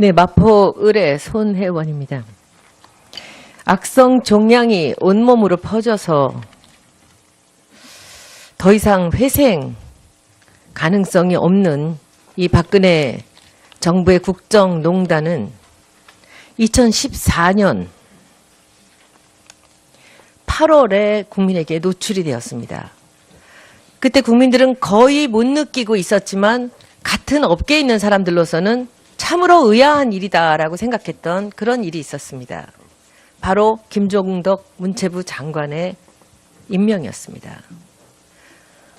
네, 마포 을의 손혜원입니다. 악성 종양이 온몸으로 퍼져서 더 이상 회생 가능성이 없는 이 박근혜 정부의 국정농단은 2014년 8월에 국민에게 노출이 되었습니다. 그때 국민들은 거의 못 느끼고 있었지만 같은 업계에 있는 사람들로서는 참으로 의아한 일이다라고 생각했던 그런 일이 있었습니다. 바로 김종덕 문체부 장관의 임명이었습니다.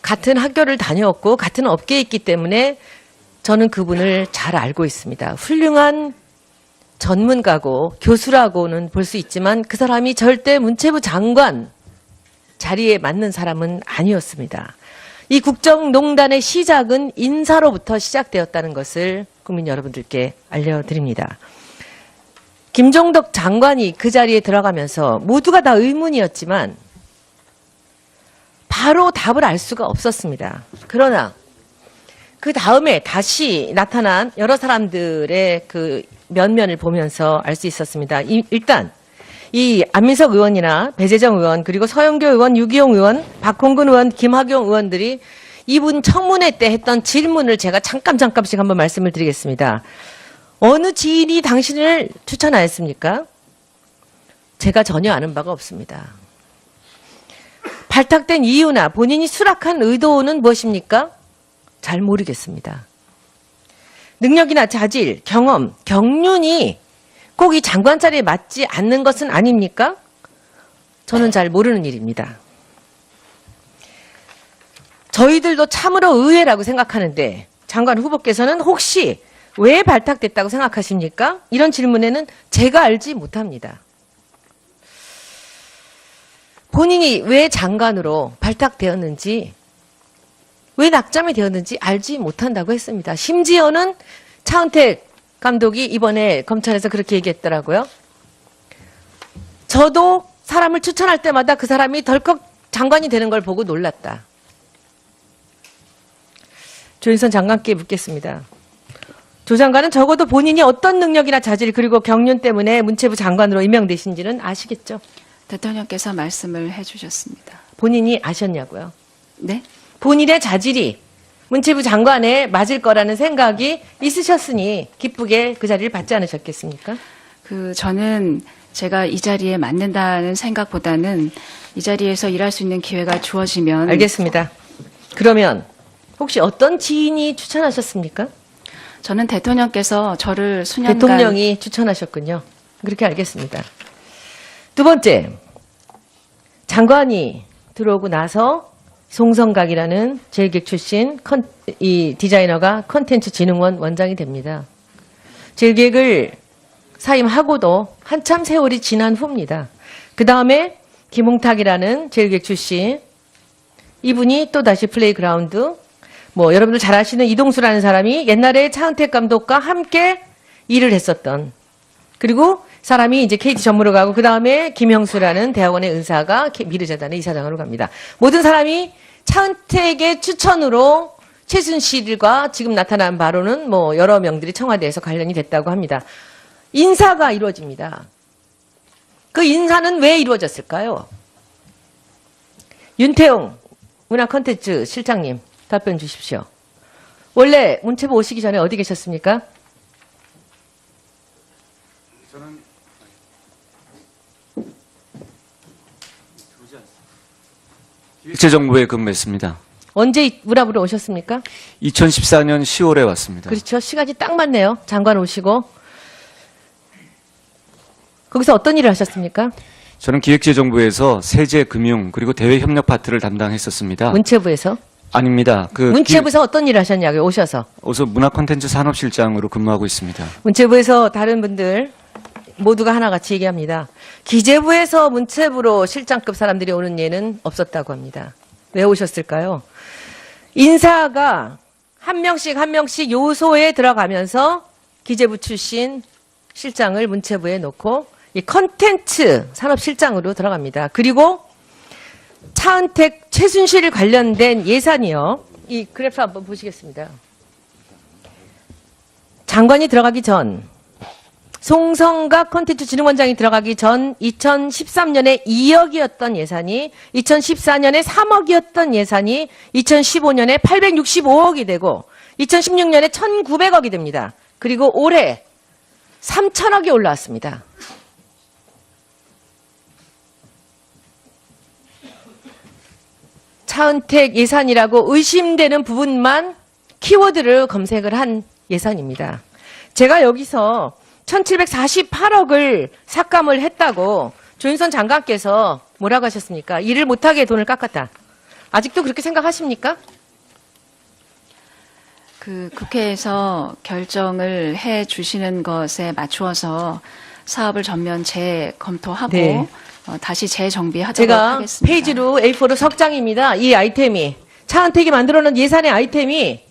같은 학교를 다녔고 같은 업계에 있기 때문에 저는 그분을 잘 알고 있습니다. 훌륭한 전문가고 교수라고는 볼 수 있지만 그 사람이 절대 문체부 장관 자리에 맞는 사람은 아니었습니다. 이 국정농단의 시작은 인사로부터 시작되었다는 것을 국민 여러분들께 알려드립니다. 김종덕 장관이 그 자리에 들어가면서 모두가 다 의문이었지만 바로 답을 알 수가 없었습니다. 그러나 그 다음에 다시 나타난 여러 사람들의 그 면면을 보면서 알 수 있었습니다. 일단 이 안민석 의원이나 배재정 의원 그리고 서영교 의원, 유기용 의원, 박홍근 의원, 김학용 의원들이 이분 청문회 때 했던 질문을 제가 잠깐씩 한번 말씀을 드리겠습니다. 어느 지인이 당신을 추천하였습니까? 제가 전혀 아는 바가 없습니다. 발탁된 이유나 본인이 수락한 의도는 무엇입니까? 잘 모르겠습니다. 능력이나 자질, 경험, 경륜이 꼭 이 장관 자리에 맞지 않는 것은 아닙니까? 저는 잘 모르는 일입니다. 저희들도 참으로 의외라고 생각하는데 장관 후보께서는 혹시 왜 발탁됐다고 생각하십니까? 이런 질문에는 제가 알지 못합니다. 본인이 왜 장관으로 발탁되었는지 왜 낙점이 되었는지 알지 못한다고 했습니다. 심지어는 차은택 감독이 이번에 검찰에서 그렇게 얘기했더라고요. 저도 사람을 추천할 때마다 그 사람이 덜컥 장관이 되는 걸 보고 놀랐다. 조윤선 장관께 묻겠습니다. 조 장관은 적어도 본인이 어떤 능력이나 자질 그리고 경륜 때문에 문체부 장관으로 임명되신지는 아시겠죠? 대통령께서 말씀을 해주셨습니다. 본인이 아셨냐고요? 네? 본인의 자질이 문체부 장관에 맞을 거라는 생각이 있으셨으니 기쁘게 그 자리를 받지 않으셨겠습니까? 저는 제가 이 자리에 맞는다는 생각보다는 이 자리에서 일할 수 있는 기회가 주어지면. 알겠습니다. 그러면 혹시 어떤 지인이 추천하셨습니까? 저는 대통령께서 저를 수년간. 대통령이 추천하셨군요. 그렇게 알겠습니다. 두 번째, 장관이 들어오고 나서 송성각이라는 제일기획 출신 이 디자이너가 콘텐츠진흥원 원장이 됩니다. 제일기획을 사임하고도 한참 세월이 지난 후입니다. 그 다음에 김홍탁이라는 제일기획 출신, 이분이 또 다시 플레이그라운드, 여러분들 잘 아시는 이동수라는 사람이 옛날에 차은택 감독과 함께 일을 했었던, 그리고 사람이 이제 KT 전무로 가고 그 다음에 김형수라는 대학원의 은사가 미르재단의 이사장으로 갑니다. 모든 사람이 차은택의 추천으로 최순실과 지금 나타난 바로는 여러 명들이 청와대에서 관련이 됐다고 합니다. 인사가 이루어집니다. 그 인사는 왜 이루어졌을까요? 윤태용 문화콘텐츠 실장님 답변 주십시오. 원래 문체부 오시기 전에 어디 계셨습니까? 저는 기획재정부에 근무했습니다. 언제 문화부로 오셨습니까? 2014년 10월에 왔습니다. 그렇죠. 시간이 딱 맞네요. 장관 오시고. 거기서 어떤 일을 하셨습니까? 저는 기획재정부에서 세제, 금융, 그리고 대외협력 파트를 담당했었습니다. 문체부에서? 아닙니다. 문체부에서 어떤 일을 하셨냐고요, 오셔서? 문화콘텐츠 산업실장으로 근무하고 있습니다. 문체부에서 다른 분들 모두가 하나같이 얘기합니다. 기재부에서 문체부로 실장급 사람들이 오는 예는 없었다고 합니다. 왜 오셨을까요? 인사가 한 명씩 요소에 들어가면서 기재부 출신 실장을 문체부에 놓고 이 컨텐츠 산업실장으로 들어갑니다. 그리고 차은택, 최순실 관련된 예산이요. 이 그래프 한번 보시겠습니다. 장관이 들어가기 전 송성각 콘텐츠진흥원장이 들어가기 전 2013년에 2억이었던 예산이 2014년에 3억이었던 예산이 2015년에 865억이 되고 2016년에 1,900억이 됩니다. 그리고 올해 3,000억이 올라왔습니다. 차은택 예산이라고 의심되는 부분만 키워드를 검색을 한 예산입니다. 제가 여기서 1,748억을 삭감을 했다고 조윤선 장관께서 뭐라고 하셨습니까? 일을 못하게 돈을 깎았다. 아직도 그렇게 생각하십니까? 그 국회에서 결정을 해 주시는 것에 맞추어서 사업을 전면 재검토하고 네. 다시 재정비하도록 제가 하겠습니다. 페이지로 A4로 석 장입니다. 이 아이템이 차은택이 만들어놓은 예산의 아이템이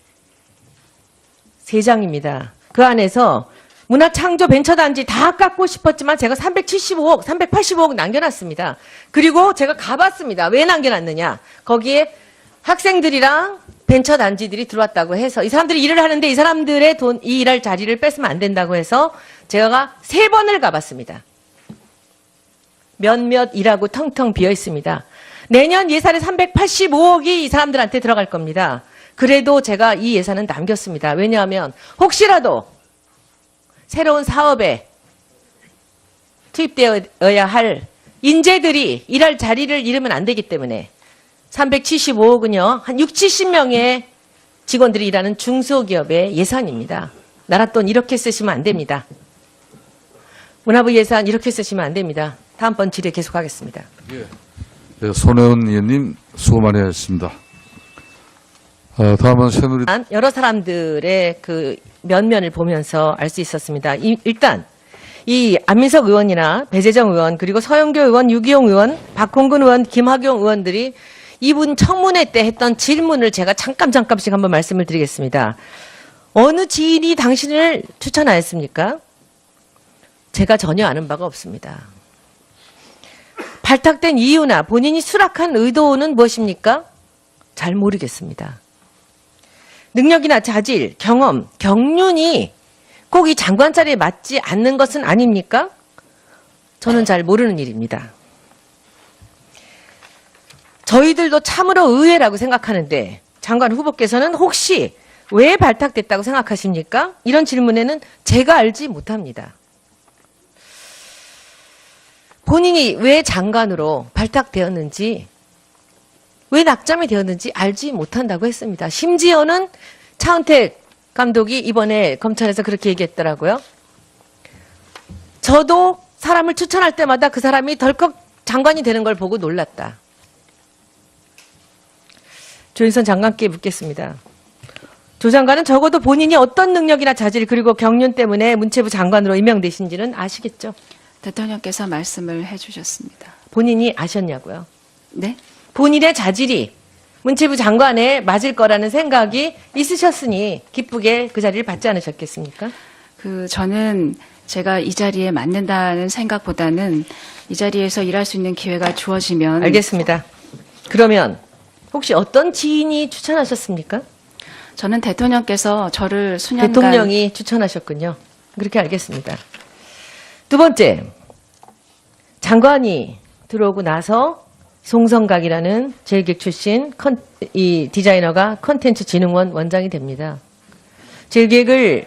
3장입니다. 그 안에서 문화창조벤처단지 다 깎고 싶었지만 제가 375억, 385억 남겨놨습니다. 그리고 제가 가봤습니다. 왜 남겨놨느냐. 거기에 학생들이랑 벤처단지들이 들어왔다고 해서 이 사람들이 일을 하는데 이 사람들의 돈, 이 일할 자리를 뺏으면 안 된다고 해서 제가 3번을 가봤습니다. 몇몇 일하고 텅텅 비어 있습니다. 내년 예산에 385억이 이 사람들한테 들어갈 겁니다. 그래도 제가 이 예산은 남겼습니다. 왜냐하면 혹시라도 새로운 사업에 투입되어야 할 인재들이 일할 자리를 잃으면 안 되기 때문에 375억은요. 한 60, 70명의 직원들이 일하는 중소기업의 예산입니다. 나라 돈 이렇게 쓰시면 안 됩니다. 문화부 예산 이렇게 쓰시면 안 됩니다. 다음번 질의 계속하겠습니다. 네, 손혜원 의원님 수고 많이 하셨습니다. 다음은 새누리당 여러 사람들의 그 면면을 보면서 알 수 있었습니다. 일단 이 안민석 의원이나 배재정 의원 그리고 서영교 의원, 유기용 의원, 박홍근 의원, 김학용 의원들이 이분 청문회 때 했던 질문을 제가 잠깐씩 한번 말씀을 드리겠습니다. 어느 지인이 당신을 추천하였습니까? 제가 전혀 아는 바가 없습니다. 발탁된 이유나 본인이 수락한 의도는 무엇입니까? 잘 모르겠습니다. 능력이나 자질, 경험, 경륜이 꼭 이 장관 자리에 맞지 않는 것은 아닙니까? 저는 잘 모르는 일입니다. 저희들도 참으로 의외라고 생각하는데 장관 후보께서는 혹시 왜 발탁됐다고 생각하십니까? 이런 질문에는 제가 알지 못합니다. 본인이 왜 장관으로 발탁되었는지, 왜 낙점이 되었는지 알지 못한다고 했습니다. 심지어는 차은택 감독이 이번에 검찰에서 그렇게 얘기했더라고요. 저도 사람을 추천할 때마다 그 사람이 덜컥 장관이 되는 걸 보고 놀랐다. 조윤선 장관께 묻겠습니다. 조 장관은 적어도 본인이 어떤 능력이나 자질 그리고 경륜 때문에 문체부 장관으로 임명되신지는 아시겠죠? 대통령께서 말씀을 해주셨습니다. 본인이 아셨냐고요? 네? 본인의 자질이 문체부 장관에 맞을 거라는 생각이 있으셨으니 기쁘게 그 자리를 받지 않으셨겠습니까? 저는 제가 이 자리에 맞는다는 생각보다는 이 자리에서 일할 수 있는 기회가 주어지면 알겠습니다. 그러면 혹시 어떤 지인이 추천하셨습니까? 저는 대통령께서 저를 수년간 대통령이 추천하셨군요. 그렇게 알겠습니다. 두 번째, 장관이 들어오고 나서 송성각이라는 제일기획 출신 이 디자이너가 콘텐츠진흥원 원장이 됩니다. 제일기획을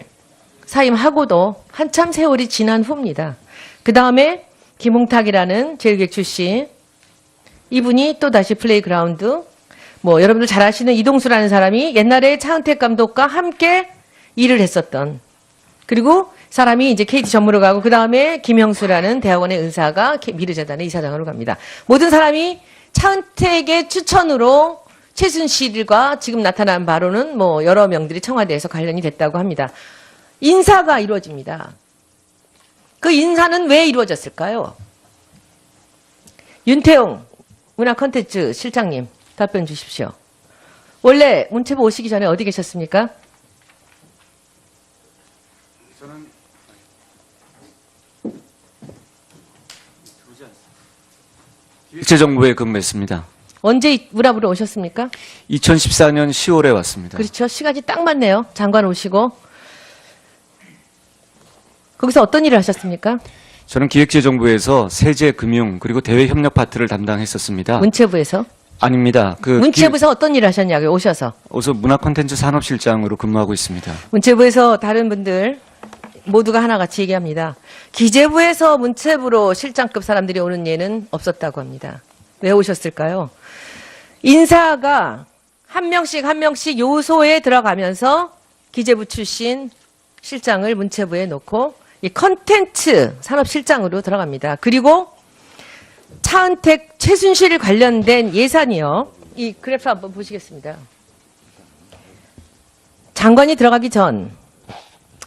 사임하고도 한참 세월이 지난 후입니다. 그 다음에 김홍탁이라는 제일기획 출신, 이분이 또 다시 플레이그라운드, 여러분들 잘 아시는 이동수라는 사람이 옛날에 차은택 감독과 함께 일을 했었던, 그리고 사람이 이제 KT 전무로 가고 그 다음에 김형수라는 대학원의 은사가 미르재단의 이사장으로 갑니다. 모든 사람이 차은택의 추천으로 최순실과 지금 나타난 바로는 여러 명들이 청와대에서 관련이 됐다고 합니다. 인사가 이루어집니다. 그 인사는 왜 이루어졌을까요? 윤태용 문화콘텐츠 실장님 답변 주십시오. 원래 문체부 오시기 전에 어디 계셨습니까? 기획재정부에 근무했습니다. 언제 문화부로 오셨습니까? 2014년 10월에 왔습니다. 그렇죠. 시간이 딱 맞네요. 장관 오시고. 거기서 어떤 일을 하셨습니까? 저는 기획재정부에서 세제, 금융 그리고 대외 협력 파트를 담당했었습니다. 문체부에서? 아닙니다. 문체부에서 어떤 일을 하셨냐고요, 오셔서. 어서 문화콘텐츠 산업실장으로 근무하고 있습니다. 문체부에서 다른 분들 모두가 하나같이 얘기합니다. 기재부에서 문체부로 실장급 사람들이 오는 예는 없었다고 합니다. 왜 오셨을까요? 인사가 한 명씩 한 명씩 요소에 들어가면서 기재부 출신 실장을 문체부에 놓고 이 컨텐츠 산업실장으로 들어갑니다. 그리고 차은택, 최순실 관련된 예산이요. 이 그래프 한번 보시겠습니다. 장관이 들어가기 전,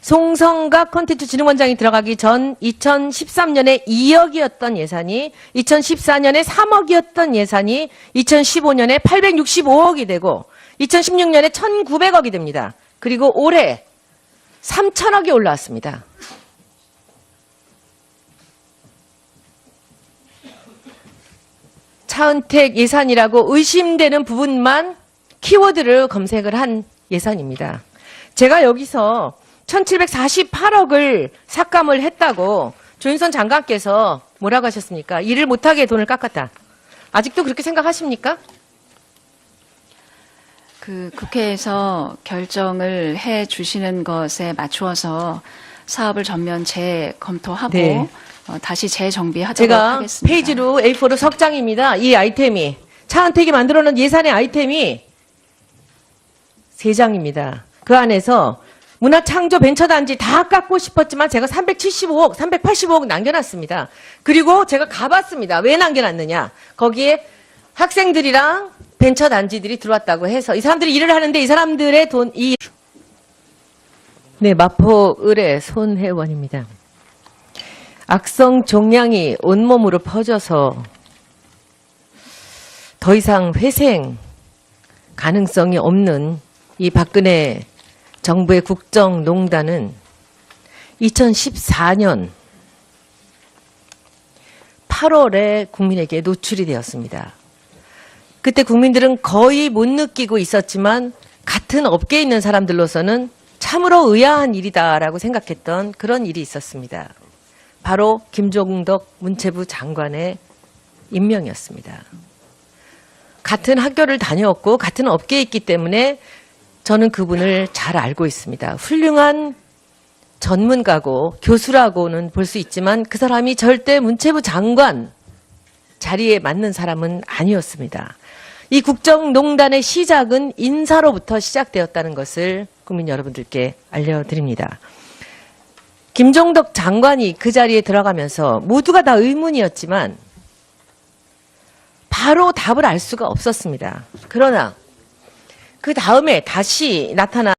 송성각 컨텐츠진흥원장이 들어가기 전 2013년에 2억이었던 예산이 2014년에 3억이었던 예산이 2015년에 865억이 되고 2016년에 1,900억이 됩니다. 그리고 올해 3,000억이 올라왔습니다. 차은택 예산이라고 의심되는 부분만 키워드를 검색을 한 예산입니다. 제가 여기서 1,748억을 삭감을 했다고 조윤선 장관께서 뭐라고 하셨습니까? 일을 못하게 돈을 깎았다. 아직도 그렇게 생각하십니까? 그 국회에서 결정을 해 주시는 것에 맞추어서 사업을 전면 재검토하고 네. 다시 재정비하도록 제가 하겠습니다. 페이지로 A4로 석 장입니다. 이 아이템이 차은택이 만들어놓은 예산의 아이템이 3장입니다. 그 안에서 문화창조벤처단지 다 깎고 싶었지만 제가 375억, 385억 남겨놨습니다. 그리고 제가 가봤습니다. 왜 남겨놨느냐. 거기에 학생들이랑 벤처단지들이 들어왔다고 해서 이 사람들이 일을 하는데 이 사람들의 돈이 네, 마포 의뢰 손혜원입니다. 악성 종양이 온몸으로 퍼져서 더 이상 회생 가능성이 없는 이 박근혜 정부의 국정농단은 2014년 8월에 국민에게 노출이 되었습니다. 그때 국민들은 거의 못 느끼고 있었지만 같은 업계에 있는 사람들로서는 참으로 의아한 일이다라고 생각했던 그런 일이 있었습니다. 바로 김종덕 문체부 장관의 임명이었습니다. 같은 학교를 다녔고 같은 업계에 있기 때문에 저는 그분을 잘 알고 있습니다. 훌륭한 전문가고 교수라고는 볼 수 있지만 그 사람이 절대 문체부 장관 자리에 맞는 사람은 아니었습니다. 이 국정농단의 시작은 인사로부터 시작되었다는 것을 국민 여러분들께 알려드립니다. 김종덕 장관이 그 자리에 들어가면서 모두가 다 의문이었지만 바로 답을 알 수가 없었습니다. 그러나 그 다음에 다시 나타난